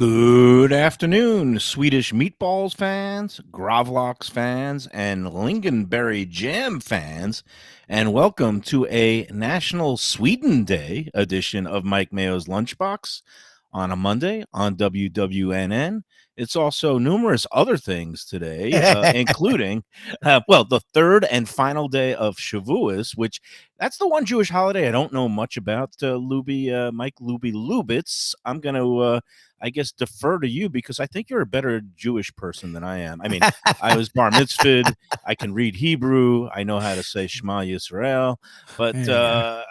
Good afternoon, Swedish meatballs fans, Gravlax fans, and Lingonberry Jam fans, and welcome to a National Sweden Day edition of Mike Mayo's Lunchbox on a Monday on WWNN. It's also numerous other things today, including, the third and final day of Shavuos, which that's the one Jewish holiday I don't know much about. Mike Lubie Lubitz. I'm going to I guess, defer to you because I think you're a better Jewish person than I am. I mean, I was bar mitzvahed. I can read Hebrew. I know how to say Shema Yisrael, but Yeah.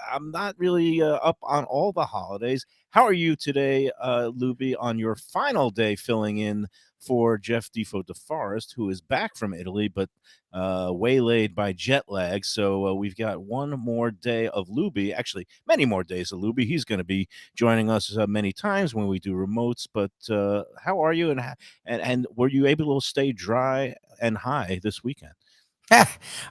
I'm not really up on all the holidays. How are you today, Lubie, on your final day filling in for Jeff Defo DeForest, who is back from Italy, but waylaid by jet lag. So we've got one more day of Lubie, actually, many more days of Lubie. He's going to be joining us many times when we do remotes. But how are you? And were you able to stay dry and high this weekend?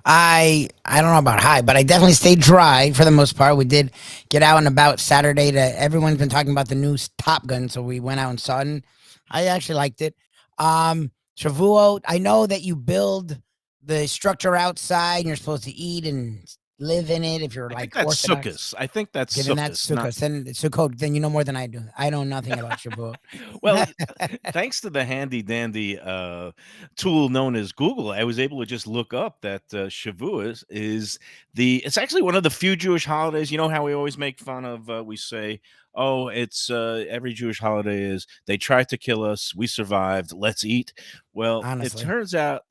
I don't know about high, but I definitely stayed dry for the most part. We did get out and about Saturday. To everyone's been talking about the new Top Gun, so we went out and saw it. And I actually liked it. Shavuot, I know that you build the structure outside, and you're supposed to eat and live in it if you're I think like that's Orthodox. Sukkot. I think that's Okay, then that's Sukkot, not Sukkot. Then Sukkot. Then you know more than I do. I know nothing about Shavuot. well, thanks to the handy dandy tool known as Google, I was able to just look up that Shavuos is it's actually one of the few Jewish holidays. You know how we always make fun of, we say, oh, it's every Jewish holiday is they tried to kill us, we survived, let's eat. Well, it Honestly. turns out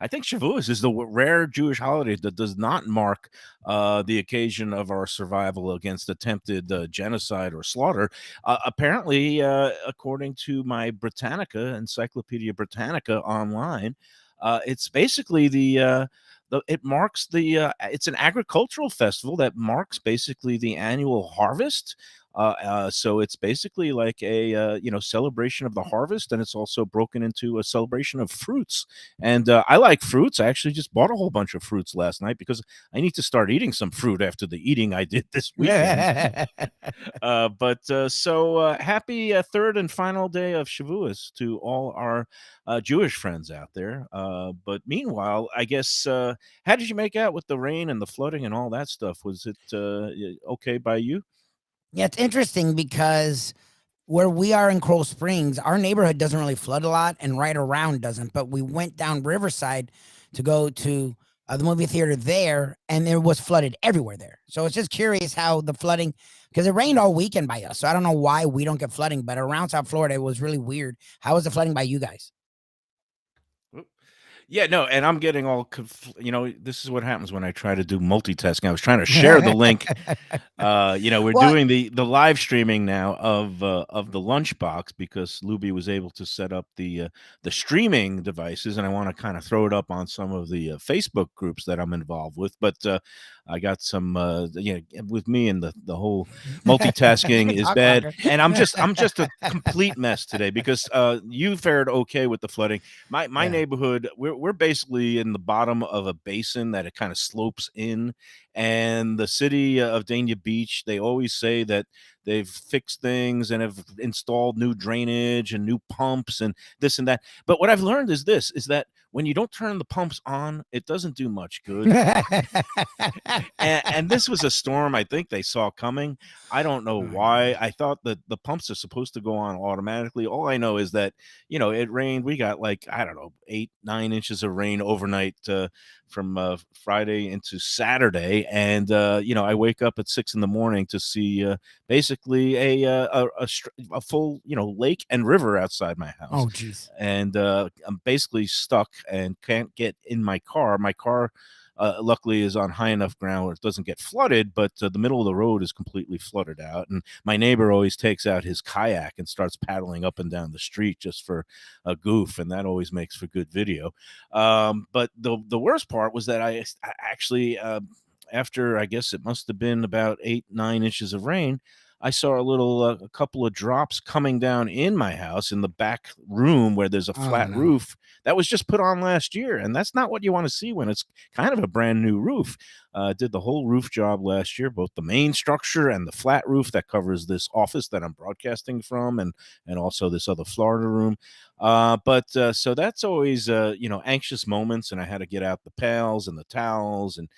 I think Shavuos is the rare Jewish holiday that does not mark the occasion of our survival against attempted genocide or slaughter. Apparently, according to my Britannica, Encyclopedia Britannica online, it's basically it marks it's an agricultural festival that marks basically the annual harvest. So it's basically like a celebration of the harvest, and it's also broken into a celebration of fruits. And I like fruits. I actually just bought a whole bunch of fruits last night because I need to start eating some fruit after the eating I did this weekend. Happy third and final day of Shavuos to all our Jewish friends out there. But meanwhile, I guess, how did you make out with the rain and the flooding and all that stuff? Was it okay by you? Yeah, it's interesting because where we are in Coral Springs, our neighborhood doesn't really flood a lot, and right around doesn't. But we went down Riverside to go to the movie theater there, and there was flooded everywhere there. So it's just curious how the flooding, because it rained all weekend by us. So I don't know why we don't get flooding, but around South Florida, it was really weird. How was the flooding by you guys? Yeah, no, and I'm getting all this is what happens when I try to do multitasking. I was trying to share the link. We're What? doing the live streaming now of the Lunchbox because Lubie was able to set up the streaming devices, and I want to kind of throw it up on some of the Facebook groups that I'm involved with. But I got some, with me and the whole multitasking is Talk bad, longer. and I'm just a complete mess today because you fared okay with the flooding. My Yeah. neighborhood, we're basically in the bottom of a basin that it kind of slopes in, and the city of Dania Beach, they always say that they've fixed things and have installed new drainage and new pumps and this and that. But what I've learned is that when you don't turn the pumps on, it doesn't do much good. And this was a storm I think they saw coming. I don't know Oh, yeah. why. I thought that the pumps are supposed to go on automatically. All I know is that, it rained. We got like, I don't know, 8, 9 inches of rain overnight from Friday into Saturday. And, I wake up at 6 in the morning to see basically a full, lake and river outside my house. Oh, geez. And I'm basically stuck and can't get in my car. My car luckily is on high enough ground where it doesn't get flooded, but the middle of the road is completely flooded out. And my neighbor always takes out his kayak and starts paddling up and down the street just for a goof, and that always makes for good video. But the worst part was that I actually, after I guess it must have been about 8, 9 inches of rain, I saw a couple of drops coming down in my house in the back room where there's a Oh flat no. roof that was just put on last year, and that's not what you want to see when it's kind of a brand new roof. Did the whole roof job last year, both the main structure and the flat roof that covers this office that I'm broadcasting from, and also this other Florida room. But so that's always anxious moments, and I had to get out the pails and the towels and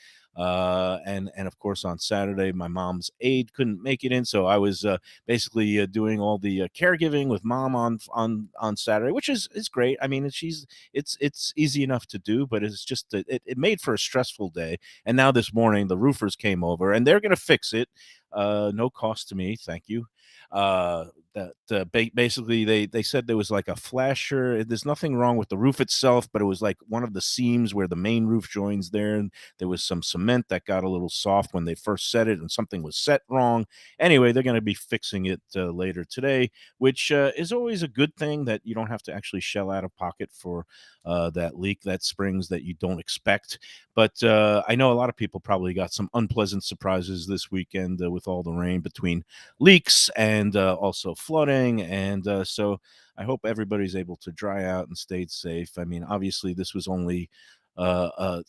of course on Saturday my mom's aide couldn't make it in, so I was basically doing all the caregiving with mom on Saturday, which is great. I mean, it's easy enough to do, but it's just it made for a stressful day. And now this morning the roofers came over and they're going to fix it. No cost to me, thank you. That basically they said there was like a flasher. There's nothing wrong with the roof itself, but it was like one of the seams where the main roof joins there, and there was some cement that got a little soft when they first set it, and something was set wrong. Anyway, they're going to be fixing it later today, which is always a good thing that you don't have to actually shell out of pocket for that leak that springs that you don't expect. But I know a lot of people probably got some unpleasant surprises this weekend with all the rain between leaks and also flooding. And so I hope everybody's able to dry out and stayed safe. I mean, obviously, this was only a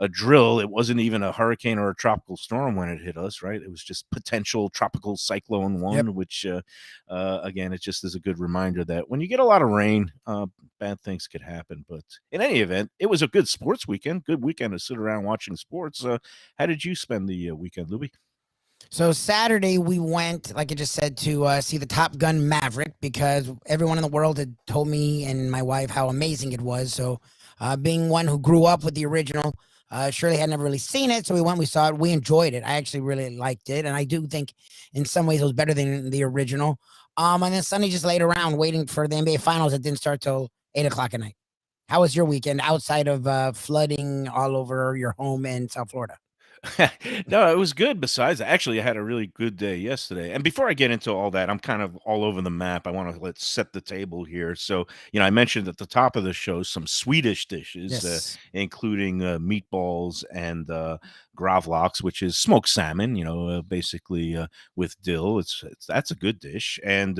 drill. It wasn't even a hurricane or a tropical storm when it hit us, right? It was just potential tropical cyclone Yep. one, which again, it just is a good reminder that when you get a lot of rain, bad things could happen. But in any event, it was a good sports weekend. Good weekend to sit around watching sports. How did you spend the weekend, Lubie? So Saturday we went, like I just said, to see the Top Gun Maverick because everyone in the world had told me and my wife how amazing it was. So, being one who grew up with the original, Shirley had never really seen it, so we went, we saw it, we enjoyed it. I actually really liked it, and I do think in some ways it was better than the original. And then Sunday just laid around waiting for the NBA Finals. It didn't start till 8 o'clock at night. How was your weekend outside of flooding all over your home in South Florida? No, it was good. Besides, actually, I had a really good day yesterday. And before I get into all that, I'm kind of all over the map. I want to let's set the table here. So, I mentioned at the top of the show some Swedish dishes, Yes. including meatballs and gravlax, which is smoked salmon. Basically with dill. It's that's a good dish. And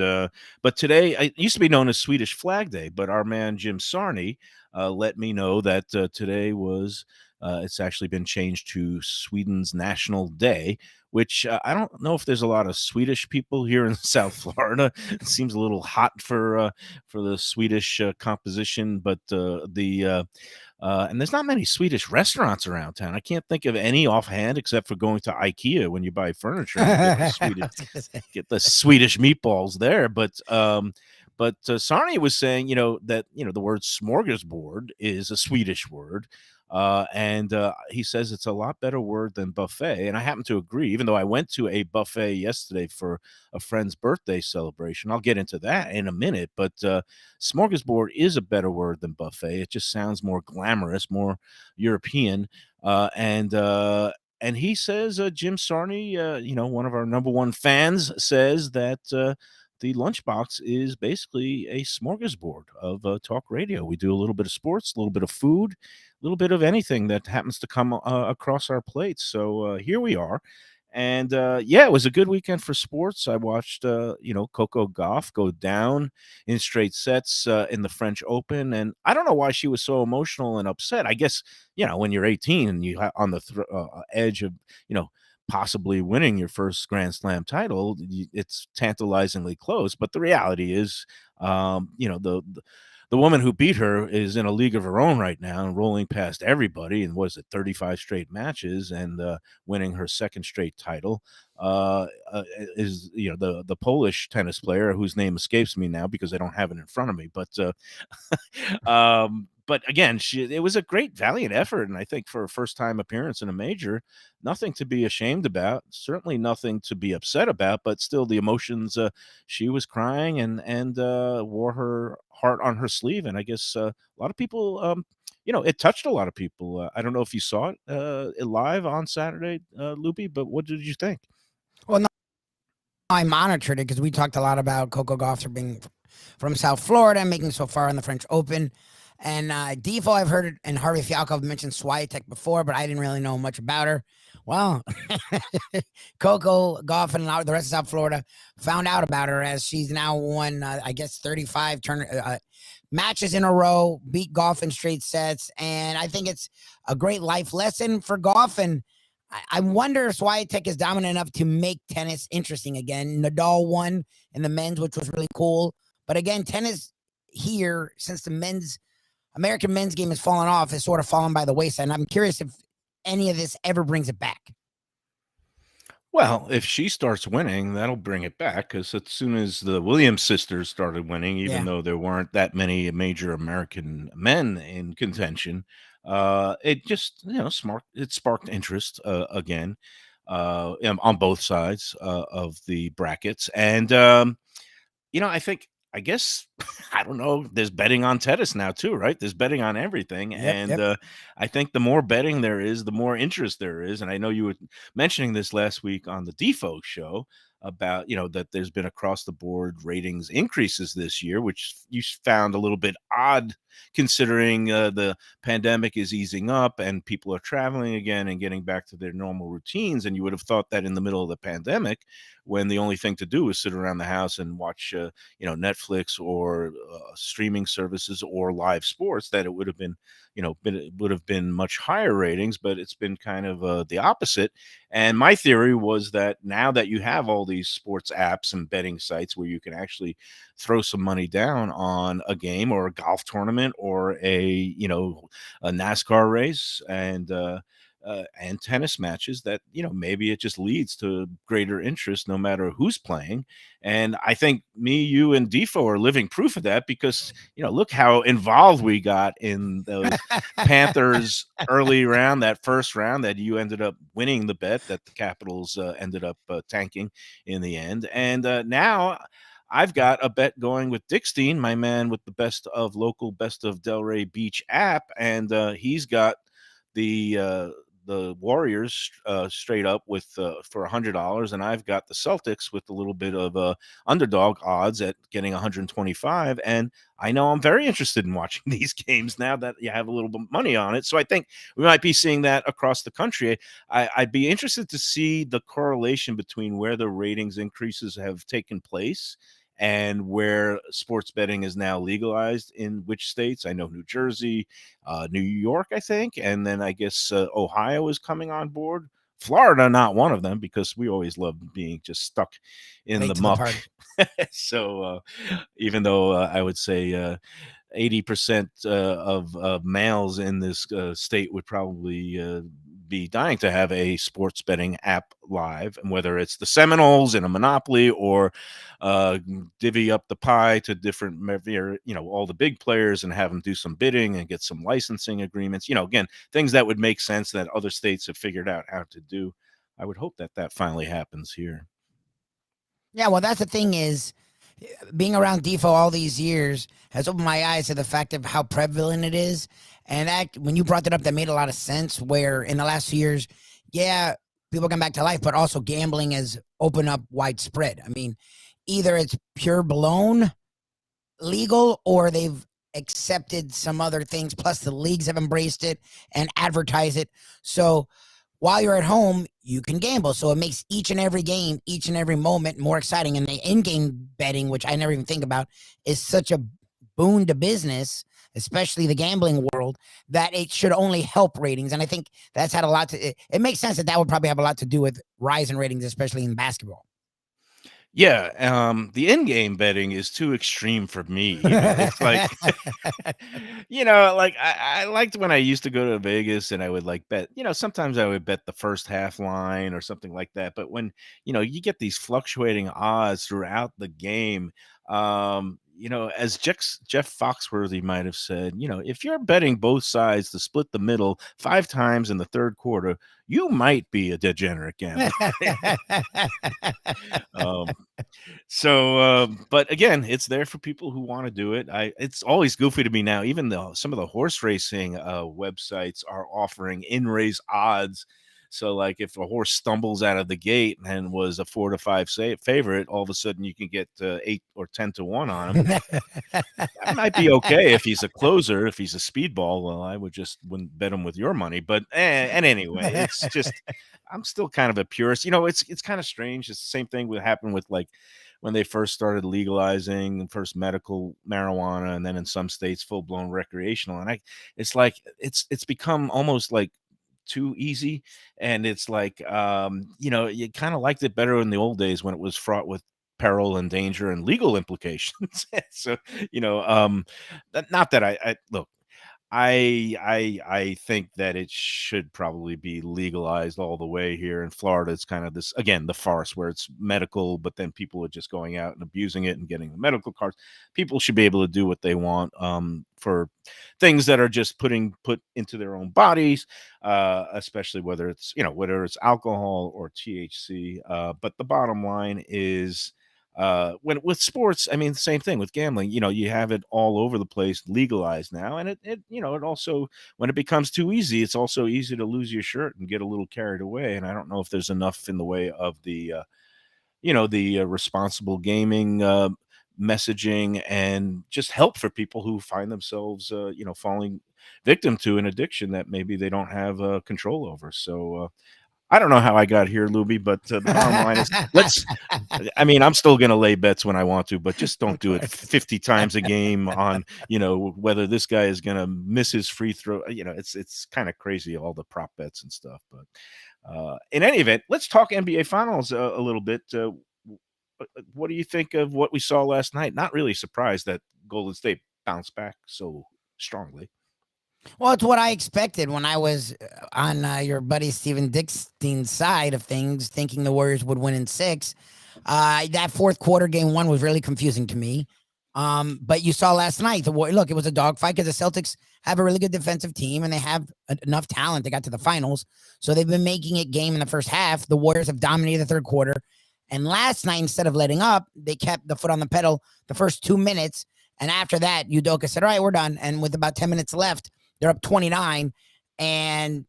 but today, it used to be known as Swedish Flag Day, but our man Jim Sarney let me know that today was it's actually been changed to Sweden's National Day, which I don't know if there's a lot of Swedish people here in South Florida. It seems a little hot for the Swedish composition, but and there's not many Swedish restaurants around town. I can't think of any offhand except for going to IKEA when you buy furniture and I was gonna say. get the Swedish meatballs there. But Sarni was saying, that the word smorgasbord is a Swedish word, and he says it's a lot better word than buffet. And I happen to agree, even though I went to a buffet yesterday for a friend's birthday celebration. I'll get into that in a minute, but smorgasbord is a better word than buffet. It just sounds more glamorous, more European, and he says, Jim Sarney, one of our number one fans, says that the Lunchbox is basically a smorgasbord of talk radio. We do a little bit of sports, a little bit of food, a little bit of anything that happens to come across our plates. So here we are. And yeah, it was a good weekend for sports. I watched, Coco Gauff go down in straight sets in the French Open, and I don't know why she was so emotional and upset. I guess when you're 18 and you on the edge of you know possibly winning your first Grand Slam title, it's tantalizingly close. But the reality is, the woman who beat her is in a league of her own right now and rolling past everybody. And was it 35 straight matches and winning her second straight title? Is the Polish tennis player whose name escapes me now because I don't have it in front of me, but but again, it was a great valiant effort, and I think for a first time appearance in a major, nothing to be ashamed about, certainly nothing to be upset about, but still the emotions. She was crying and wore her heart on her sleeve, and I guess a lot of people. It touched a lot of people. I don't know if you saw it live on Saturday, Loopy, but what did you think? Well, no, I monitored it because we talked a lot about Coco Gauff being from South Florida and making so far in the French Open. And Default, I've heard, and Harvey Fialkov mentioned Swiatek before, but I didn't really know much about her. Well, Coco Gauff and the rest of South Florida found out about her as she's now won, I guess, 35 matches in a row, beat Gauff in straight sets. And I think it's a great life lesson for Gauff. And I wonder if Swiatek is dominant enough to make tennis interesting again. Nadal won in the men's, which was really cool. But again, tennis here, since the American men's game has fallen off, has sort of fallen by the wayside. And I'm curious if any of this ever brings it back. Well, if she starts winning, that'll bring it back because as soon as the Williams sisters started winning, even Yeah. though there weren't that many major American men in contention, it just sparked interest again on both sides of the brackets, and I think, I guess, I don't know. There's betting on tennis now too, right? There's betting on everything, Yep. and Yep. I think the more betting there is, the more interest there is. And I know you were mentioning this last week on the Defo show about that there's been across the board ratings increases this year, which you found a little bit odd considering the pandemic is easing up and people are traveling again and getting back to their normal routines. And you would have thought that in the middle of the pandemic, when the only thing to do was sit around the house and watch Netflix or streaming services or live sports, that it would have been much higher ratings. But it's been kind of the opposite. And my theory was that now that you have all these sports apps and betting sites where you can actually throw some money down on a game or a golf tournament or a NASCAR race and tennis matches, that maybe it just leads to greater interest no matter who's playing. And I think me, you, and Defo are living proof of that, because look how involved we got in those Panthers early round, that first round that you ended up winning the bet that the Capitals ended up tanking in the end. And now I've got a bet going with Dickstein, my man with the best of local, best of Delray Beach app, and he's got the Warriors straight up with for $100, and I've got the Celtics with a little bit of underdog odds at getting 125. And I know I'm very interested in watching these games now that you have a little bit of money on it. So I think we might be seeing that across the country. I'd be interested to see the correlation between where the ratings increases have taken place and where sports betting is now legalized in which states. I know New Jersey, New York, I think, and then I guess Ohio is coming on board. Florida, not one of them, because we always love being just stuck in Late the to the muck. party. So even though I would say 80% of males in this state would probably be dying to have a sports betting app live, and whether it's the Seminoles in a Monopoly or divvy up the pie to different, all the big players and have them do some bidding and get some licensing agreements. Again, things that would make sense that other states have figured out how to do. I would hope that that finally happens here. Yeah, well, that's the thing is, being around Defo all these years has opened my eyes to the fact of how prevalent it is. And that, when you brought that up, that made a lot of sense. Where in the last few years, yeah, people come back to life, but also gambling has opened up widespread. I mean, either it's pure blown legal or they've accepted some other things. Plus, the leagues have embraced it and advertise it. So while you're at home, you can gamble. So it makes each and every game, each and every moment more exciting. And the in-game betting, which I never even think about, is such a boon to business, especially the gambling world, that it should only help ratings. And I think that's had a lot to, it makes sense that that would probably have a lot to do with rise in ratings, especially in basketball. Yeah, the in-game betting is too extreme for me even. It's like, like I liked when I used to go to Vegas and I would like bet, sometimes I would bet the first half line or something like that. But when, you get these fluctuating odds throughout the game, as Jeff Foxworthy might have said, if you're betting both sides to split the middle 5 times in the third quarter, you might be a degenerate gambler. um, but again, it's there for people who want to do it. It's always goofy to me now. Even though some of the horse racing websites are offering in race odds So, like, if a horse stumbles out of the gate and was a 4 to 5 favorite, all of a sudden you can get 8 or 10 to 1 on him. That might be okay if he's a closer. If he's a speedball, well, I would just wouldn't bet him with your money. But and anyway, it's just I'm still kind of a purist. It's kind of strange. It's the same thing would happen with, like, when they first started legalizing first medical marijuana, and then in some states full blown recreational. And it's like it's become almost like too easy. And it's like, you kind of liked it better in the old days when it was fraught with peril and danger and legal implications. So, not that I look, I think that it should probably be legalized all the way here in Florida. It's kind of this, again, the farce where it's medical, but then people are just going out and abusing it and getting the medical cards. People should be able to do what they want, for things that are just put into their own bodies, especially whether it's alcohol or THC. But the bottom line is, when with sports, I mean, the same thing with gambling. You have it all over the place, legalized now. And it also, when it becomes too easy, it's also easy to lose your shirt and get a little carried away. And I don't know if there's enough in the way of the responsible gaming messaging and just help for people who find themselves falling victim to an addiction that maybe they don't have control over. So I don't know how I got here, Lubie, but the bottom line is, I mean, I'm still going to lay bets when I want to, but just don't Of do it course. 50 times a game on, whether this guy is going to miss his free throw. It's kind of crazy, all the prop bets and stuff. But in any event, let's talk NBA Finals a little bit. What do you think of what we saw last night? Not really surprised that Golden State bounced back so strongly. Well, it's what I expected when I was on your buddy Steven Dickstein's side of things, thinking the Warriors would win in six. That fourth quarter, game one, was really confusing to me. But you saw last night, look, it was a dogfight because the Celtics have a really good defensive team and they have enough talent. They got to the finals. So they've been making it game in the first half. The Warriors have dominated the third quarter. And last night, instead of letting up, they kept the foot on the pedal the first 2 minutes. And after that, Udoka said, all right, we're done. And with about 10 minutes left, they're up 29. And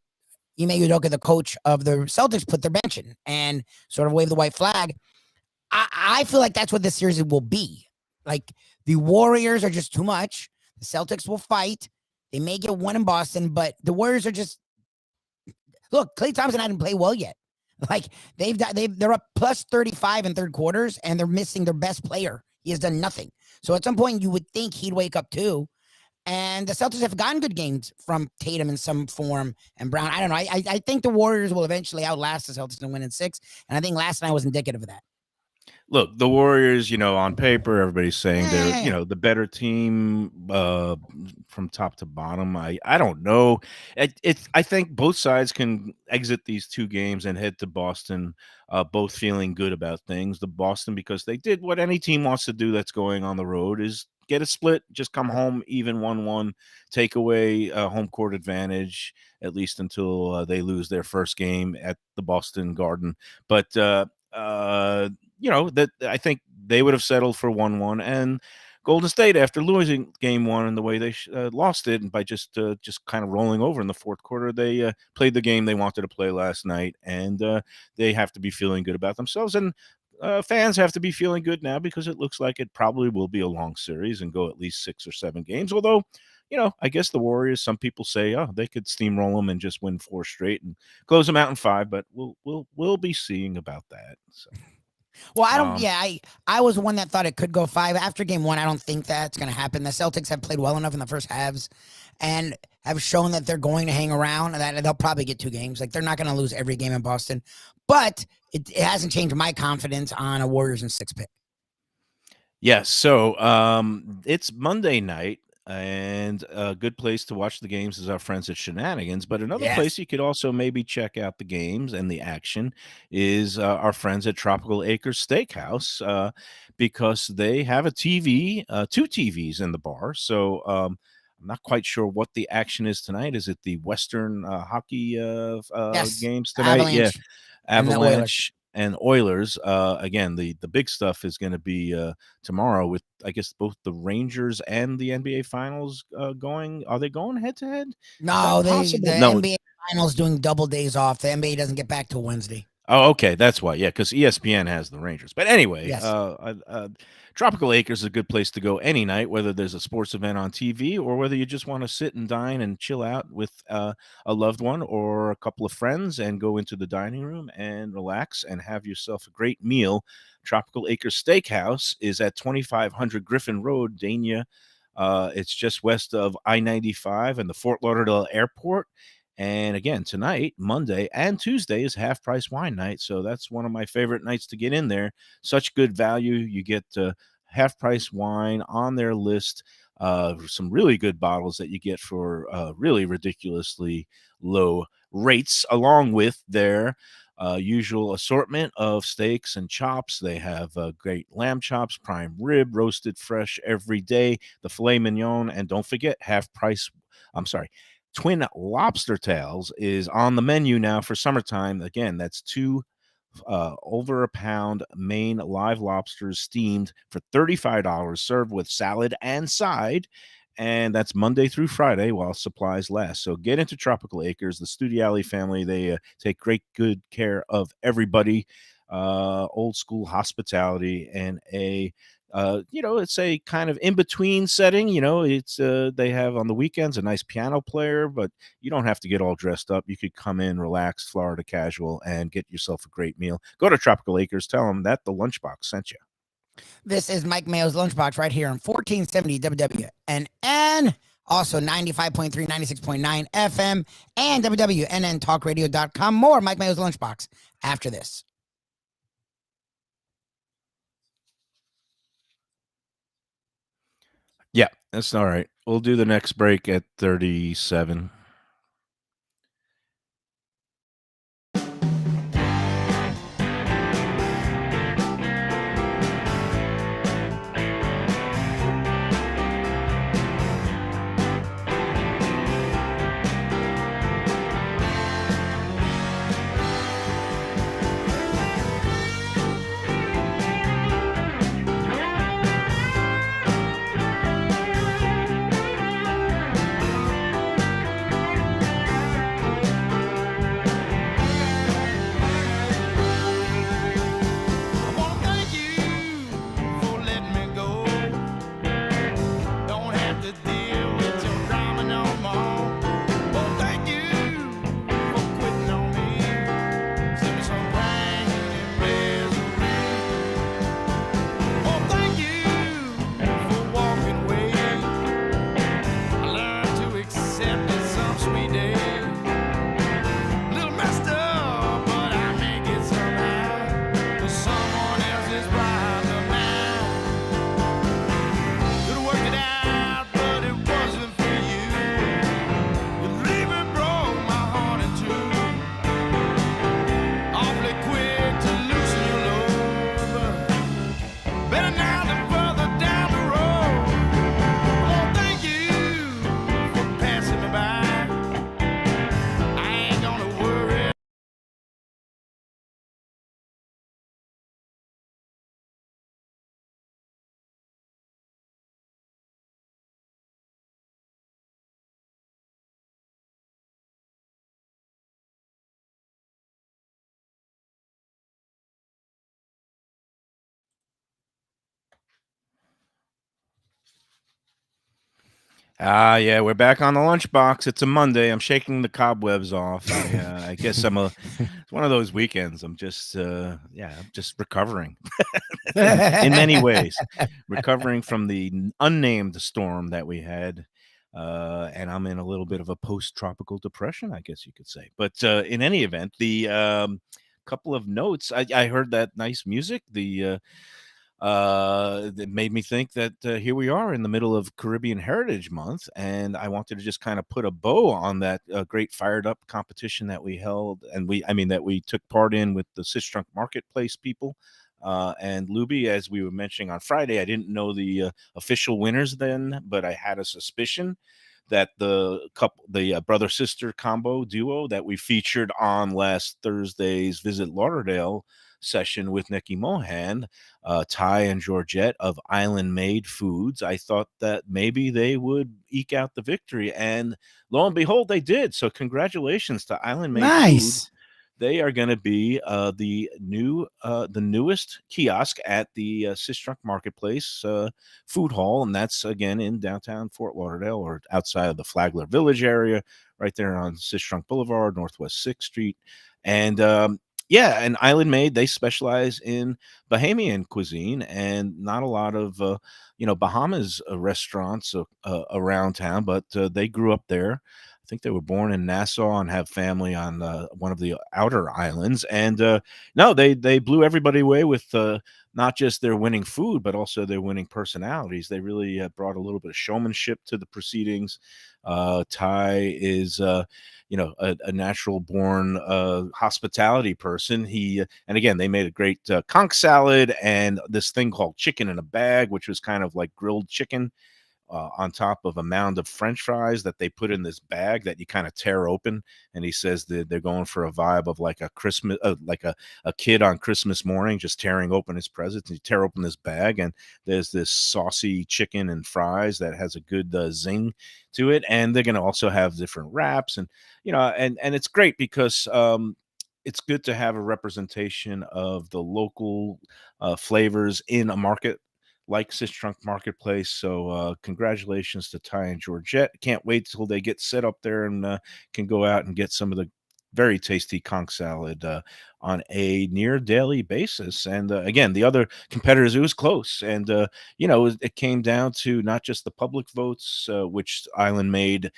Ime Udoka, the coach of the Celtics, put their bench in and sort of waved the white flag. I feel like that's what this series will be. Like, the Warriors are just too much. The Celtics will fight. They may get one in Boston, but the Warriors are just, look, Klay Thompson hadn't played well yet. Like, they're up plus 35 in third quarters, and they're missing their best player. He has done nothing. So at some point, you would think he'd wake up too. And the Celtics have gotten good games from Tatum in some form and Brown. I don't know. I think the Warriors will eventually outlast the Celtics and win in six. And I think last night was indicative of that. Look, the Warriors, on paper, everybody's saying they're, Yeah. the better team from top to bottom. I don't know. I think both sides can exit these two games and head to Boston, both feeling good about things. The Boston, because they did what any team wants to do that's going on the road, is get a split, just come home even 1-1, take away home court advantage, at least until they lose their first game at the Boston Garden. But that I think they would have settled for 1-1. And Golden State, after losing game one and the way they lost it, and by just kind of rolling over in the fourth quarter, they played the game they wanted to play last night, and they have to be feeling good about themselves. And fans have to be feeling good now, because it looks like it probably will be a long series and go at least 6 or 7 games. Although, I guess the Warriors, some people say, oh, they could steamroll them and just win 4 straight and close them out in 5. But we'll be seeing about that. So. Well, I don't. Yeah, I was one that thought it could go 5 after game one. I don't think that's going to happen. The Celtics have played well enough in the first halves, and have shown that they're going to hang around, and that they'll probably get 2 games. Like, they're not going to lose every game in Boston, but it hasn't changed my confidence on a Warriors in 6 pick. Yes. So it's Monday night, and a good place to watch the games is our friends at Shenanigans. But another place Yes. you could also maybe check out the games and the action is our friends at Tropical Acres Steakhouse, because they have a TV, 2 TVs in the bar. So I'm not quite sure what the action is tonight. Is it the Western hockey Yes. games tonight? Yeah, Avalanche and the Oilers. Avalanche and Oilers. Again, the big stuff is going to be tomorrow with, I guess, both the Rangers and the NBA Finals going. Are they going head to head? Is that No, the possible? No. NBA finals doing double days off. The NBA doesn't get back till Wednesday. Oh, okay, that's why. Yeah, because ESPN has the Rangers. But anyway, Yes. Tropical Acres is a good place to go any night, whether there's a sports event on TV or whether you just want to sit and dine and chill out with a loved one or a couple of friends and go into the dining room and relax and have yourself a great meal. Tropical Acres Steakhouse is at 2500 Griffin Road, Dania. It's just west of I-95 and the Fort Lauderdale Airport. And again, tonight, Monday and Tuesday is half price wine night. So that's one of my favorite nights to get in there. Such good value. You get half price wine on their list. Some really good bottles that you get for really ridiculously low rates, along with their usual assortment of steaks and chops. They have great lamb chops, prime rib, roasted fresh every day, the filet mignon, and don't forget half price. I'm sorry. Twin lobster tails is on the menu now for summertime. Again, that's two over a pound Maine live lobsters steamed for $35, served with salad and side. And that's Monday through Friday while supplies last. So get into Tropical Acres. The Studiali family, they take great good care of everybody. Old school hospitality and it's a kind of in between setting. It's they have on the weekends a nice piano player, but you don't have to get all dressed up. You could come in, relax, Florida casual, and get yourself a great meal. Go to Tropical Acres. Tell them that the Lunchbox sent you. This is Mike Mayo's Lunchbox right here on 1470 WWNN. Also 95.3, 96.9 FM and WWNNTalkRadio.com. More Mike Mayo's Lunchbox after this. Yeah, that's all right. We'll do the next break at 37. Yeah, we're back on the Lunchbox. It's a Monday. I'm shaking the cobwebs off. I guess it's one of those weekends. I'm just I'm just recovering in many ways, recovering from the unnamed storm that we had. And I'm in a little bit of a post-tropical depression, I guess you could say. But in any event, the couple of notes. I heard that nice music. That made me think that here we are in the middle of Caribbean Heritage Month, and I wanted to just kind of put a bow on that great fired up competition that we held, and that we took part in with the Sistrunk Marketplace people. And Lubie, as we were mentioning on Friday, I didn't know the official winners then, but I had a suspicion that the brother sister combo duo that we featured on last Thursday's Visit Lauderdale session with Nikki Mohan, Ty and Georgette of Island Made Foods. I thought that maybe they would eke out the victory, and lo and behold, they did. So congratulations to Island Made Food. Nice. They are going to be the newest kiosk at the Sistrunk Marketplace Food Hall, and that's again in downtown Fort Lauderdale or outside of the Flagler Village area, right there on Sistrunk Boulevard, Northwest Sixth Street, and yeah, and Island Made, they specialize in Bahamian cuisine, and not a lot of Bahamas restaurants around town, but they grew up there. I think they were born in Nassau and have family on one of the outer islands. And no, they blew everybody away with not just their winning food, but also their winning personalities. They really brought a little bit of showmanship to the proceedings. Ty is, a natural born hospitality person. He and again, they made a great conch salad and this thing called chicken in a bag, which was kind of like grilled chicken on top of a mound of French fries that they put in this bag that you kind of tear open. And he says that they're going for a vibe of like a Christmas, like a kid on Christmas morning, just tearing open his presents. And you tear open this bag, and there's this saucy chicken and fries that has a good zing to it. And they're going to also have different wraps, and and it's great because it's good to have a representation of the local flavors in a market like Sistrunk Marketplace. So congratulations to Ty and Georgette. Can't wait till they get set up there and can go out and get some of the very tasty conch salad on a near daily basis. And again, the other competitors, it was close. And, it came down to not just the public votes, which Island Made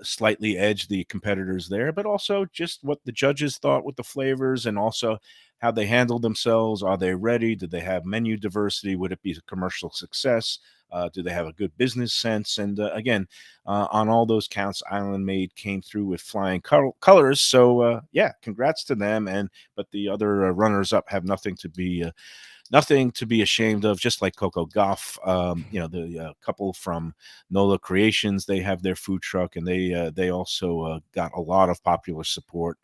slightly edged the competitors there, but also just what the judges thought with the flavors, and also how they handled themselves. Are they ready? Did they have menu diversity? Would it be a commercial success? Do they have a good business sense? And again, on all those counts, Island Made came through with flying colors. So yeah, congrats to them. But the other runners up have nothing to be ashamed of. Just like Coco Gauff, the couple from Nola Creations, they have their food truck, and they also got a lot of popular support.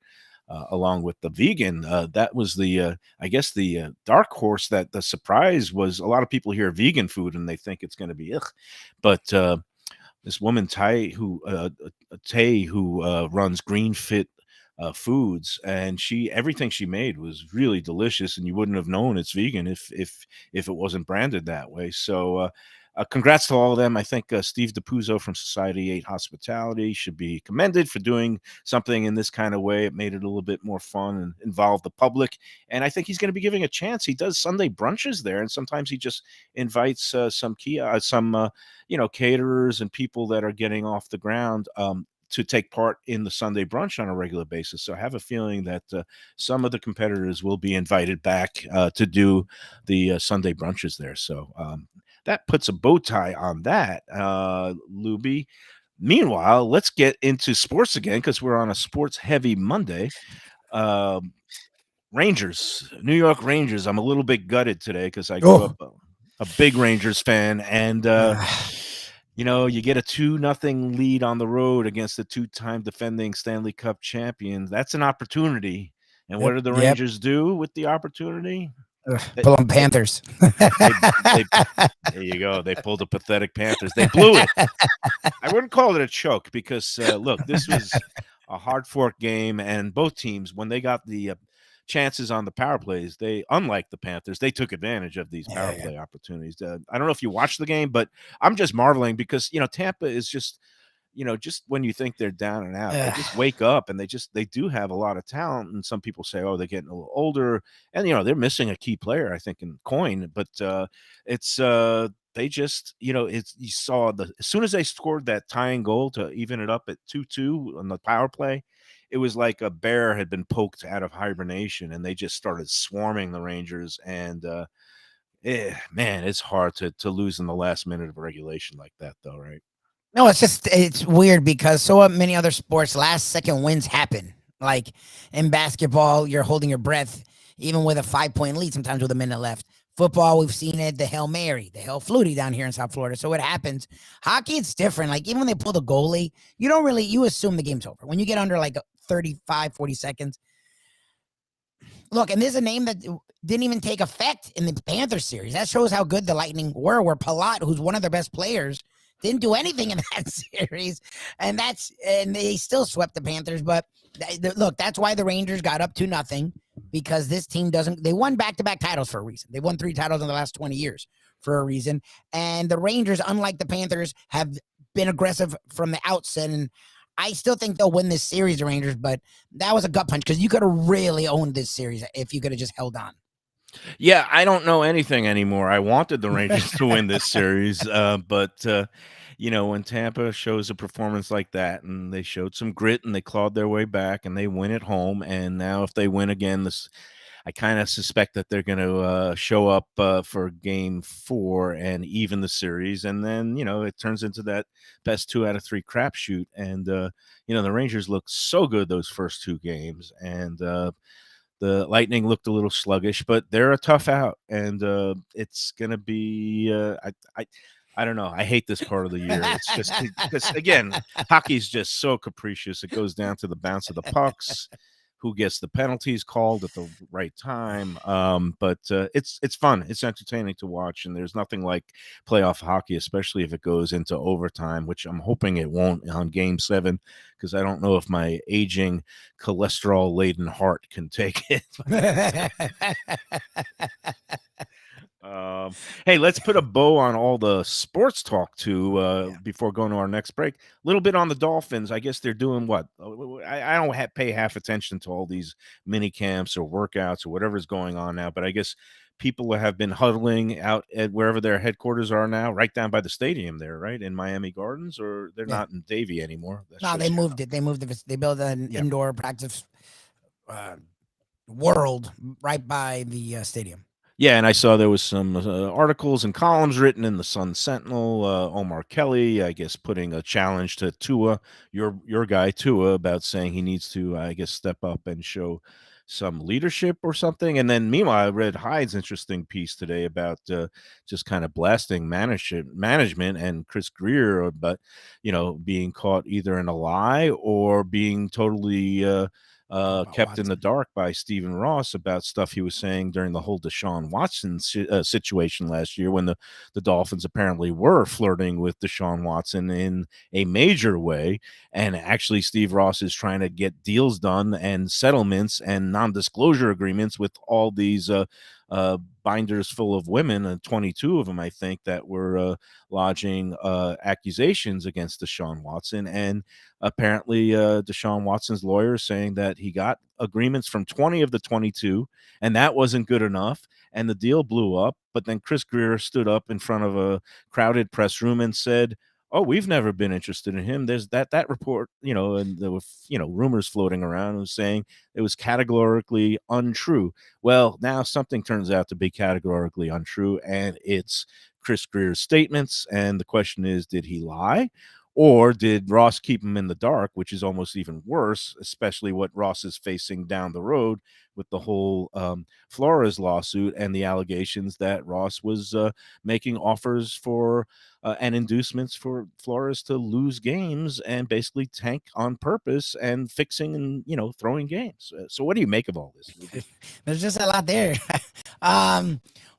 Along with the vegan, that was I guess the dark horse. That the surprise was, a lot of people hear vegan food and they think it's going to be ugh, but this woman Tay, who runs Green Fit foods, and everything she made was really delicious, and you wouldn't have known it's vegan if it wasn't branded that way. So congrats to all of them. I think Steve DePuzzo from Society 8 Hospitality should be commended for doing something in this kind of way. It made it a little bit more fun and involved the public. And I think he's going to be giving a chance. He does Sunday brunches there, and sometimes he just invites some caterers and people that are getting off the ground to take part in the Sunday brunch on a regular basis. So I have a feeling that some of the competitors will be invited back to do the Sunday brunches there. So that puts a bow tie on that, Lubie. Meanwhile, let's get into sports again, because we're on a sports heavy Monday. Rangers, New York Rangers. I'm a little bit gutted today because I grew up a big Rangers fan, and you get a 2-0 lead on the road against the 2-time defending Stanley Cup champions. That's an opportunity. And what did the Rangers do with the opportunity? Pull on Panthers. There you go. They pulled the pathetic Panthers. They blew it. I wouldn't call it a choke because, look, this was a hard-fought game, and both teams, when they got the chances on the power plays, unlike the Panthers, they took advantage of these power play opportunities. I don't know if you watched the game, but I'm just marveling because, Tampa is just when you think they're down and out, they just wake up, and they do have a lot of talent. And some people say, oh, they're getting a little older, and they're missing a key player, I think, in Coin. But it's they just you saw as soon as they scored that tying goal to even it up at 2-2 on the power play, it was like a bear had been poked out of hibernation, and they just started swarming the Rangers. And man, it's hard to lose in the last minute of regulation like that, though, right? No, it's weird because so many other sports, last second wins happen. Like in basketball, you're holding your breath even with a 5-point lead, sometimes with a minute left. Football, we've seen it, the Hail Mary, the Hail Flutie down here in South Florida. So it happens. Hockey, it's different. Like even when they pull the goalie, you assume the game's over. When you get under like 35, 40 seconds, Look, and there's a name that didn't even take effect in the Panthers series. That shows how good the Lightning were. Where Palat, who's one of their best players, didn't do anything in that series, and they still swept the Panthers. But look, that's why the Rangers got up 2-0, because this team doesn't. They won back-to-back titles for a reason. They won 3 titles in the last 20 years for a reason. And the Rangers, unlike the Panthers, have been aggressive from the outset. And I still think they'll win this series, the Rangers, but that was a gut punch because you could have really owned this series if you could have just held on. Yeah, I don't know anything anymore. I wanted the Rangers to win this series, but when Tampa shows a performance like that, and they showed some grit and they clawed their way back and they win at home, and now if they win again, I kind of suspect that they're going to show up for Game 4 and even the series, and then it turns into that best 2 out of 3 crapshoot, and the Rangers looked so good those first 2 games, and the Lightning looked a little sluggish, but they're a tough out, and it's going to be I don't know. I hate this part of the year. It's just because, again, hockey's just so capricious. It goes down to the bounce of the pucks, who gets the penalties called at the right time. But it's fun. It's entertaining to watch, and there's nothing like playoff hockey, especially if it goes into overtime, which I'm hoping it won't on Game 7, because I don't know if my aging, cholesterol-laden heart can take it. Hey, let's put a bow on all the sports talk too before going to our next break. A little bit on the Dolphins. I guess they're doing what? I don't pay half attention to all these mini camps or workouts or whatever's going on now, but I guess people have been huddling out at wherever their headquarters are now, right down by the stadium there, right in Miami Gardens, or they're not in Davie anymore. No, they moved it. They moved it. They built an indoor practice world right by the stadium. Yeah, and I saw there was some articles and columns written in the Sun Sentinel. Omar Kelly, I guess, putting a challenge to Tua, your guy Tua, about saying he needs to, I guess, step up and show some leadership or something. And then, meanwhile, I read Hyde's interesting piece today about just kind of blasting management and Chris Greer, but being caught either in a lie or being totally kept in the dark by Stephen Ross about stuff he was saying during the whole Deshaun Watson situation last year, when the Dolphins apparently were flirting with Deshaun Watson in a major way. And actually, Steve Ross is trying to get deals done and settlements and non-disclosure agreements with all these binders full of women, and 22 of them, I think, that were lodging accusations against Deshaun Watson. And apparently, Deshaun Watson's lawyer is saying that he got agreements from 20 of the 22, and that wasn't good enough, and the deal blew up. But then Chris Greer stood up in front of a crowded press room and said, "Oh, we've never been interested in him." There's that report, and there were rumors floating around was saying it was categorically untrue. Well, now something turns out to be categorically untrue, and it's Chris Greer's statements. And the question is, did he lie? Or did Ross keep him in the dark, which is almost even worse, especially what Ross is facing down the road with the whole Flores lawsuit and the allegations that Ross was making offers for and inducements for Flores to lose games and basically tank on purpose and fixing and throwing games. So what do you make of all this, Lubie? There's just a lot there.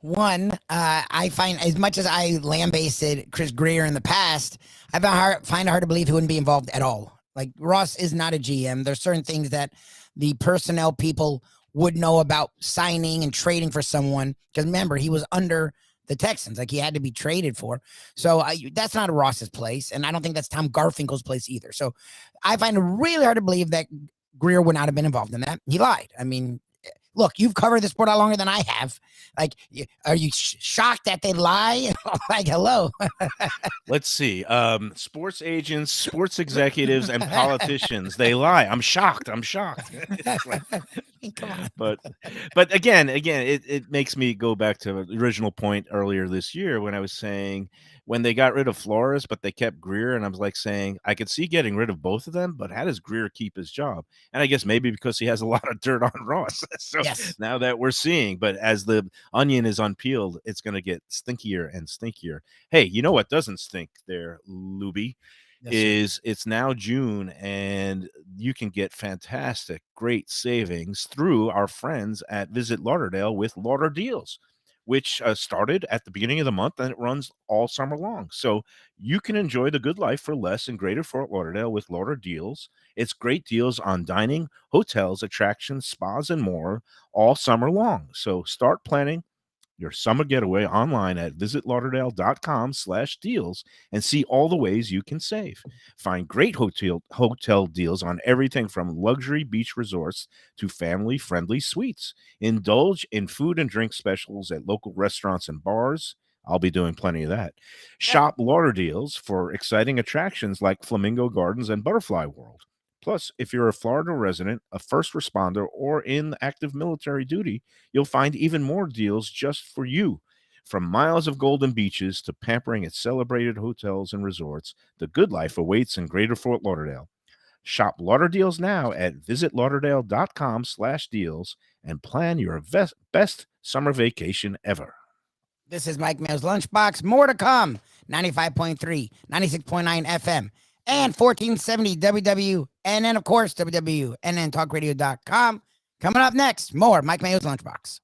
One, I find, as much as I lambasted Chris Greer in the past, I find it hard to believe he wouldn't be involved at all. Like, Ross is not a GM. There's certain things that the personnel people would know about signing and trading for someone. Because remember, he was under the Texans. Like, he had to be traded for. So that's not Ross's place. And I don't think that's Tom Garfinkel's place either. So I find it really hard to believe that Greer would not have been involved in that. He lied. I mean, look, you've covered the sport a lot longer than I have. Like, are you shocked that they lie? Like, hello. Let's see. Sports agents, sports executives, and politicians, they lie. I'm shocked. Come on. But again, it makes me go back to the original point earlier this year when I was saying, when they got rid of Flores, but they kept Greer, and I was like saying, I could see getting rid of both of them, but how does Greer keep his job? And I guess maybe because he has a lot of dirt on Ross. So Yes. now that we're seeing, but as the onion is unpeeled, it's going to get stinkier and stinkier. Hey, you know what doesn't stink there, Lubie? Yes, sir. is it's now June, and you can get fantastic, great savings through our friends at Visit Lauderdale with Lauder Deals, which started at the beginning of the month and it runs all summer long. So you can enjoy the good life for less in Greater Fort Lauderdale with Lauder Deals. It's great deals on dining, hotels, attractions, spas, and more all summer long. So start planning your summer getaway online at visitlauderdale.com/deals and see all the ways you can save. Find great hotel deals on everything from luxury beach resorts to family-friendly suites. Indulge in food and drink specials at local restaurants and bars. I'll be doing plenty of that. Shop Lauder Deals for exciting attractions like Flamingo Gardens and Butterfly World. Plus, if you're a Florida resident, a first responder, or in active military duty, you'll find even more deals just for you. From miles of golden beaches to pampering at celebrated hotels and resorts, the good life awaits in Greater Fort Lauderdale. Shop Lauder Deals now at visitlauderdale.com/deals and plan your best summer vacation ever. This is Mike Mayo's Lunchbox. More to come. 95.3, 96.9 FM, and 1470 WW, and then, of course, WWNNTalkRadio.com. Coming up next, more Mike Mayo's Lunchbox.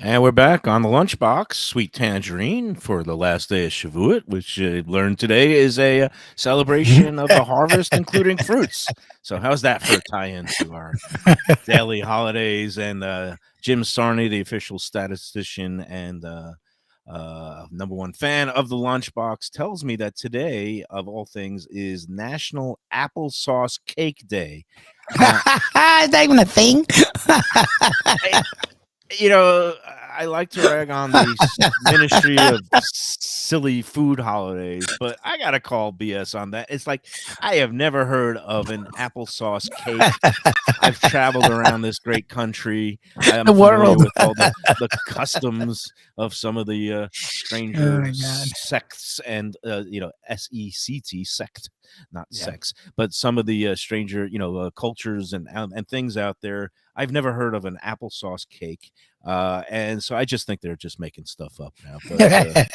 And we're back on the Lunchbox, Sweet Tangerine, for the last day of Shavuot, which I learned today is a celebration of the harvest, including fruits. So how's that for a tie-in to our daily holidays? And Jim Sarney, the official statistician and number one fan of the Lunchbox, tells me that today, of all things, is National Applesauce Cake Day. Now, Is that even a thing? I, I like to rag on the Ministry of Silly Food Holidays, but I gotta call BS on that. It's like I have never heard of an applesauce cake. I've traveled around this great country. I am The familiar world. with all the customs of some of the Oh stranger my God. sects and SECT sect, not Yeah. sex, but some of the stranger cultures and things out there. I've never heard of an applesauce cake, and so I just think they're just making stuff up now. But I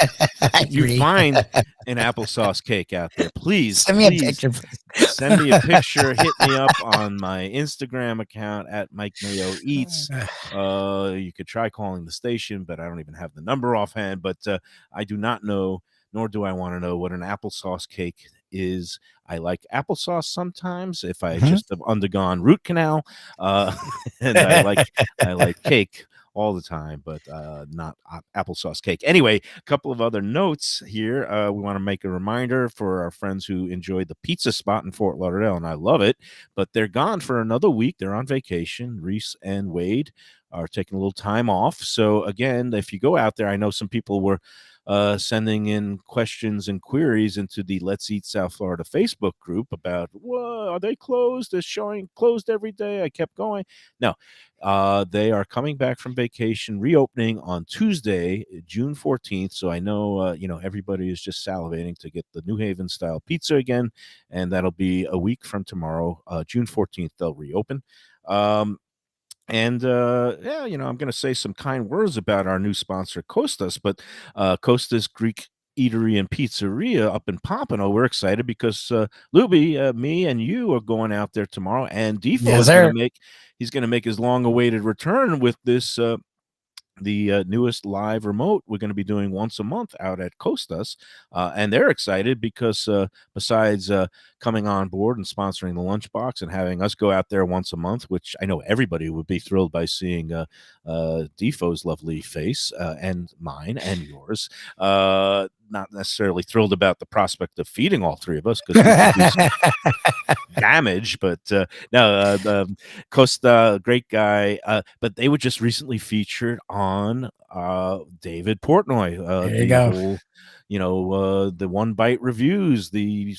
if you agree. find an applesauce cake out there, please, Send me a please picture, please. send me a picture. Hit me up on my Instagram account at Mike Mayo Eats. You could try calling the station, but I don't even have the number offhand. But I do not know, nor do I want to know what an applesauce cake is. I like applesauce sometimes if I Mhm. just have undergone root canal, uh, and I like cake all the time, but not applesauce cake. Anyway, a couple of other notes here. We want to make a reminder for our friends who enjoyed the pizza spot in Fort Lauderdale, and I love it, but they're gone for another week. They're on vacation. Reese and Wade are taking a little time off. So, again, if you go out there, I know some people were sending in questions and queries into the Let's Eat South Florida Facebook group about, well, are they closed? They're showing closed every day. I kept going. No, they are coming back from vacation, reopening on Tuesday, June 14th. So I know, everybody is just salivating to get the New Haven style pizza again. And that'll be a week from tomorrow, June 14th, they'll reopen. And yeah, I'm going to say some kind words about our new sponsor, Kostas, but Kostas Greek Eatery and Pizzeria up in Pompano. We're excited because Lubie, me, and you are going out there tomorrow, and Defo Yes, is going sir. to make his long-awaited return with this. The newest live remote we're going to be doing once a month out at Costas, and they're excited because besides coming on board and sponsoring the Lunchbox and having us go out there once a month, which I know everybody would be thrilled by seeing Defoe's lovely face and mine and yours. Not necessarily thrilled about the prospect of feeding all three of us because he could do some damage, but no, Costa, great guy. But they were just recently featured on David Portnoy, There you the go. whole, the one bite reviews, the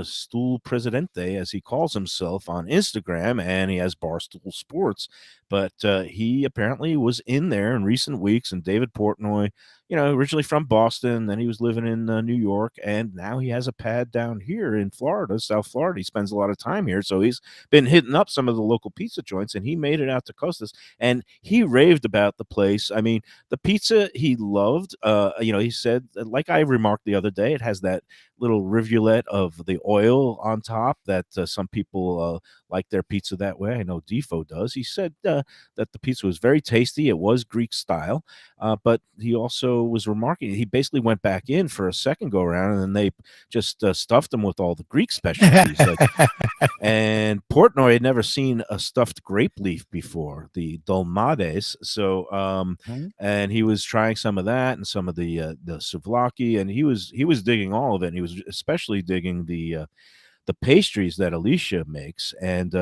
Stool Presidente, as he calls himself on Instagram, and he has Barstool Sports. But he apparently was in there in recent weeks, and David Portnoy, originally from Boston, then he was living in New York, and now he has a pad down here in Florida, South Florida. He spends a lot of time here, so he's been hitting up some of the local pizza joints, and he made it out to Costas, and he raved about the place. I mean, the pizza he loved. He said, like I remarked the other day, it has that little rivulet of the oil on top that some people like their pizza that way. I know Defo does. He said that the pizza was very tasty. It was Greek style, but he also was remarking he basically went back in for a second go around, and then they just stuffed him with all the Greek specialties. And Portnoy had never seen a stuffed grape leaf before, the dolmades. So, Mhm. and he was trying some of that and some of the souvlaki, and he was digging all of it. And he was especially digging the pastries that Alicia makes, and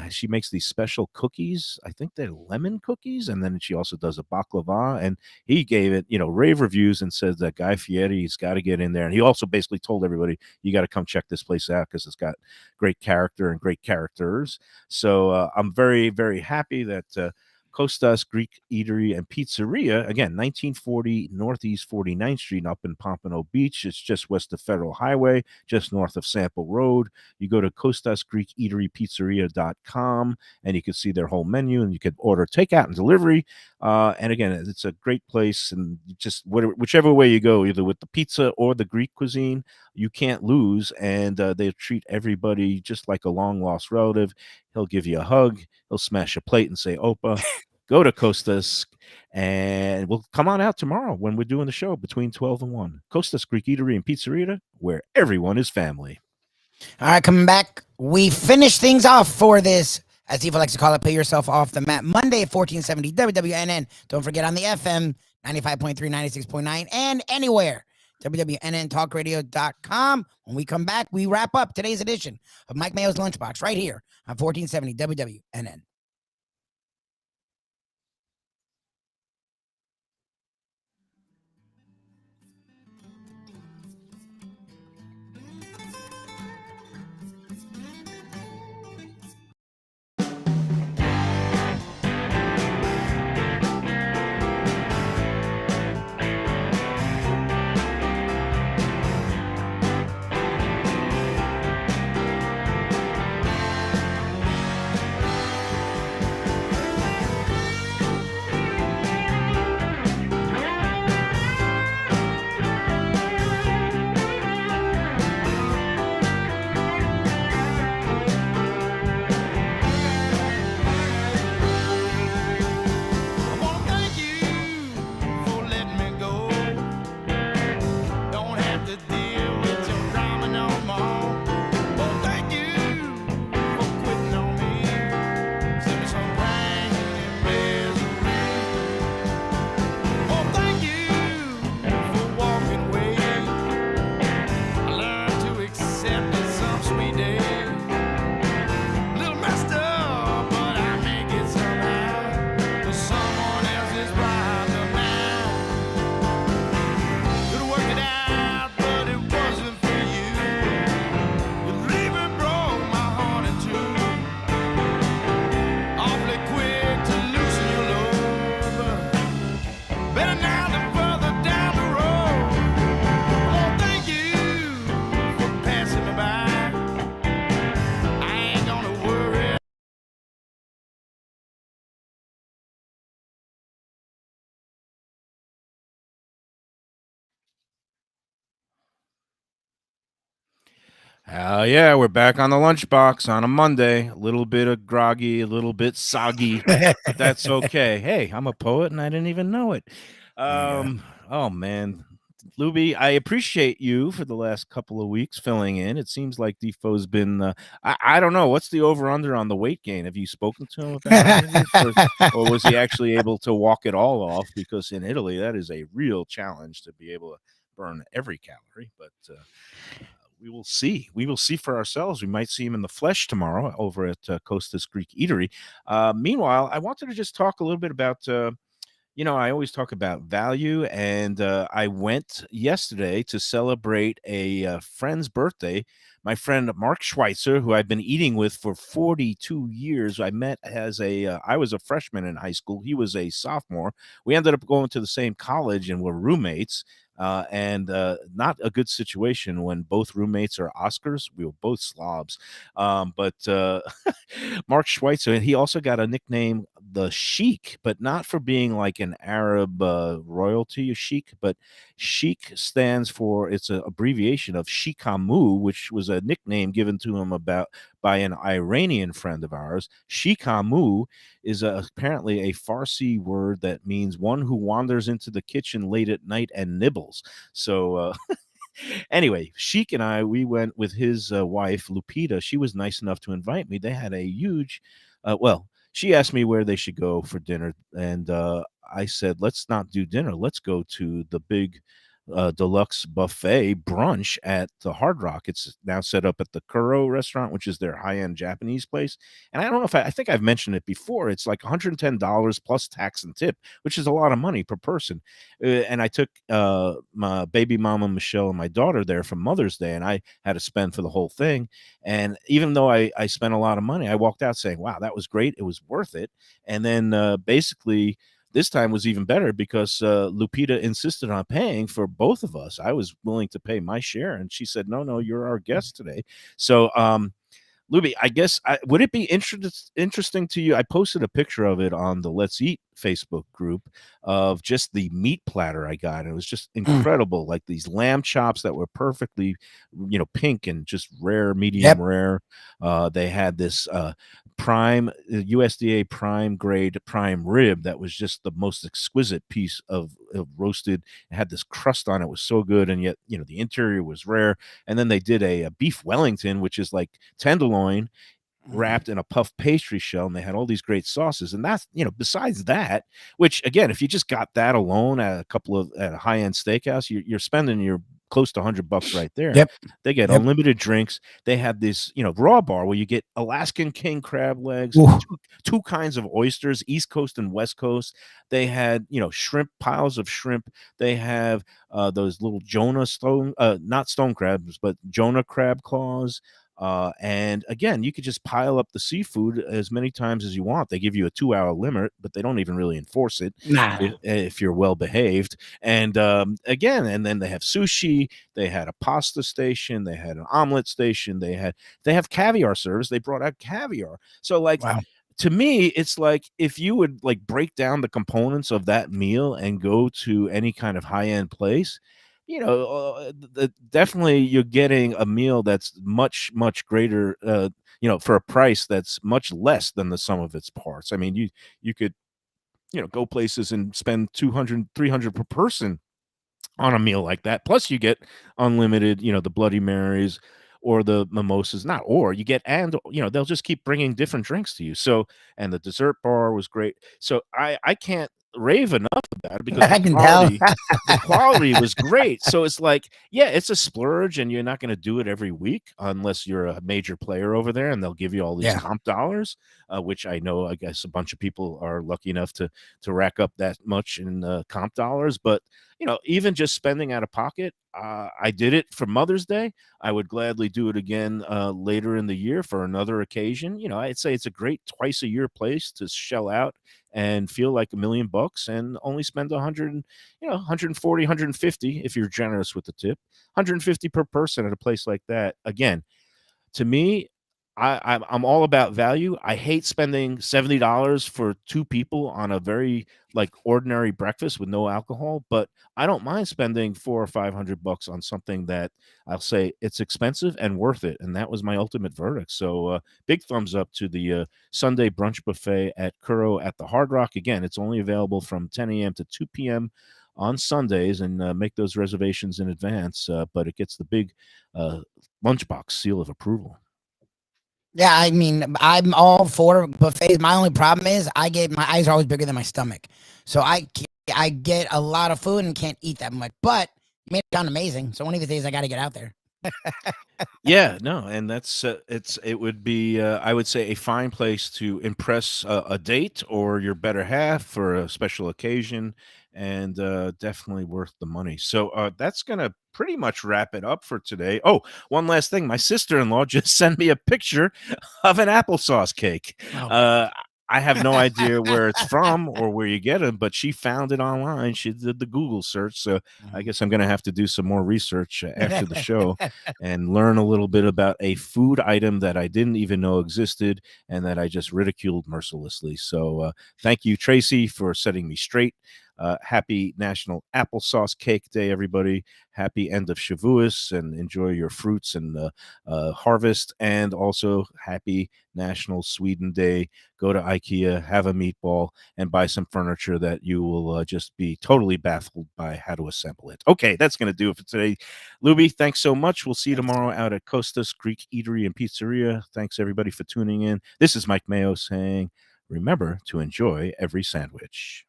she makes these special cookies. I think they're lemon cookies, and then she also does a baklava. And he gave it, rave reviews and says that Guy Fieri's got to get in there. And he also basically told everybody, you got to come check this place out because it's got great character and great characters. So I'm very, very happy that. Costas Greek Eatery and Pizzeria, again, 1940 Northeast 49th Street up in Pompano Beach. It's just west of Federal Highway, just north of Sample Road. You go to costasgreekeaterypizzeria.com and you can see their whole menu, and you can order takeout and delivery. And again, it's a great place, and just whichever way you go, either with the pizza or the Greek cuisine, you can't lose. And they treat everybody just like a long lost relative. He'll give you a hug. He'll smash a plate and say, Opa, go to Costas, and we'll come on out tomorrow when we're doing the show between 12 and 1. Costas Greek Eatery and Pizzeria, where everyone is family. All right, coming back. We finish things off for this, as Eva likes to call it, pay yourself off the mat Monday at 1470 WWNN. Don't forget on the FM 95.3, 96.9, and anywhere. WWNNTalkRadio.com. When we come back, we wrap up today's edition of Mike Mayo's Lunchbox right here on 1470 WWNN. Yeah, we're back on the lunchbox on a Monday. A little bit of groggy, a little bit soggy, but that's okay. Hey, I'm a poet and I didn't even know it. Oh man, Lubie, I appreciate you for the last couple of weeks filling in. It seems like Defoe's been. I don't know what's the over under on the weight gain. Have you spoken to him about any of this, or was he actually able to walk it all off? Because in Italy, that is a real challenge to be able to burn every calorie. But we will see. We will see for ourselves. We might see him in the flesh tomorrow over at Kosta's Greek Eatery. Meanwhile, I wanted to just talk a little bit about. I always talk about value, and I went yesterday to celebrate a friend's birthday. My friend Mark Schweitzer, who I've been eating with for 42 years, I met as I was a freshman in high school. He was a sophomore. We ended up going to the same college and were roommates. And not a good situation when both roommates are Oscars. We were both slobs. But Mark Schweitzer, he also got a nickname, the Sheik, but not for being like an Arab royalty Sheik, but Sheik stands for, it's an abbreviation of Shikamu, which was a nickname given to him by an Iranian friend of ours. Shikamu is apparently a Farsi word that means one who wanders into the kitchen late at night and nibbles. So anyway, Sheik and I, we went with his wife, Lupita. She was nice enough to invite me. They had a huge, she asked me where they should go for dinner. And I said, let's not do dinner. Let's go to the big deluxe buffet brunch at the Hard Rock. It's now set up at the Kuro restaurant, which is their high-end Japanese place. And I don't know if I think I've mentioned it before. It's like $110 plus tax and tip, which is a lot of money per person. And I took my baby mama Michelle and my daughter there for Mother's Day, and I had to spend for the whole thing. And even though I spent a lot of money, I walked out saying, "Wow, that was great. It was worth it." And then basically this time was even better because Lupita insisted on paying for both of us. I was willing to pay my share, and she said, "No, no, you're our guest today." So, Lubie, I guess would it be interesting to you? I posted a picture of it on the Let's Eat Facebook group of just the meat platter I got. It was just incredible, like these lamb chops that were perfectly, pink and just rare, medium rare. They had this prime USDA prime grade prime rib that was just the most exquisite piece of roasted. It had this crust on it, was so good, and yet the interior was rare. And then they did a beef Wellington, which is like tenderloin wrapped in a puff pastry shell, and they had all these great sauces. And that's, besides that, which again, if you just got that alone at a high-end steakhouse, you're spending your close to $100 right there. Yep. They get Yep. unlimited drinks. They have this, raw bar where you get Alaskan king crab legs, Ooh. two kinds of oysters, East Coast and West Coast. They had, shrimp, piles of shrimp. They have those little not stone crabs, but Jonah crab claws. And again, you could just pile up the seafood as many times as you want. They give you a 2-hour limit, but they don't even really enforce it Nah. if you're well behaved. And again, and then they have sushi. They had a pasta station. They had an omelet station. They have caviar service. They brought out caviar. So like, Wow. to me, it's like if you would like break down the components of that meal and go to any kind of high end place, definitely you're getting a meal that's much, much greater, for a price that's much less than the sum of its parts. I mean, you could, go places and spend 200, 300 per person on a meal like that. Plus, you get unlimited, the Bloody Marys or the mimosas. Not or you get, and they'll just keep bringing different drinks to you. So, and the dessert bar was great. So I can't rave enough about it because I can tell. the quality was great. So it's like, yeah, it's a splurge, and you're not going to do it every week unless you're a major player over there, and they'll give you all these Yeah. comp dollars, which I know, I guess a bunch of people are lucky enough to rack up that much in comp dollars. But even just spending out of pocket, I did it for Mother's Day. I would gladly do it again later in the year for another occasion. I'd say it's a great twice a year place to shell out and feel like $1,000,000 and only spend 100, 140, 150 if you're generous with the tip, 150 per person at a place like that. Again, to me, I'm all about value. I hate spending $70 for two people on a very like ordinary breakfast with no alcohol, but I don't mind spending $400 or $500 on something that I'll say it's expensive and worth it. And that was my ultimate verdict. So big thumbs up to the Sunday brunch buffet at Kuro at the Hard Rock. Again, it's only available from 10 a.m. to 2 p.m. on Sundays, and make those reservations in advance. But it gets the big Lunchbox seal of approval. Yeah, I mean, I'm all for buffets. My only problem is my eyes are always bigger than my stomach, so I get a lot of food and can't eat that much. But you made it sound amazing. So one of these days I got to get out there. Yeah, no, and that's it would be I would say a fine place to impress a date or your better half for a special occasion, and definitely worth the money. So that's gonna pretty much wrap it up for today. Oh, one last thing, my sister-in-law just sent me a picture of an applesauce cake. Oh, Uh, God. I have no idea where it's from or where you get it, but she found it online. She did the Google search, so I guess I'm gonna have to do some more research after the show and learn a little bit about a food item that I didn't even know existed and that I just ridiculed mercilessly. So, thank you, Tracy, for setting me straight. Happy National Applesauce Cake Day, everybody. Happy end of Shavuos, and enjoy your fruits and harvest. And also, happy National Sweden Day. Go to IKEA, have a meatball, and buy some furniture that you will just be totally baffled by how to assemble it. Okay, that's going to do it for today. Lubie, thanks so much. We'll see you Thanks. tomorrow out at Kosta's Greek Eatery and Pizzeria. Thanks, everybody, for tuning in. This is Mike Mayo saying, remember to enjoy every sandwich.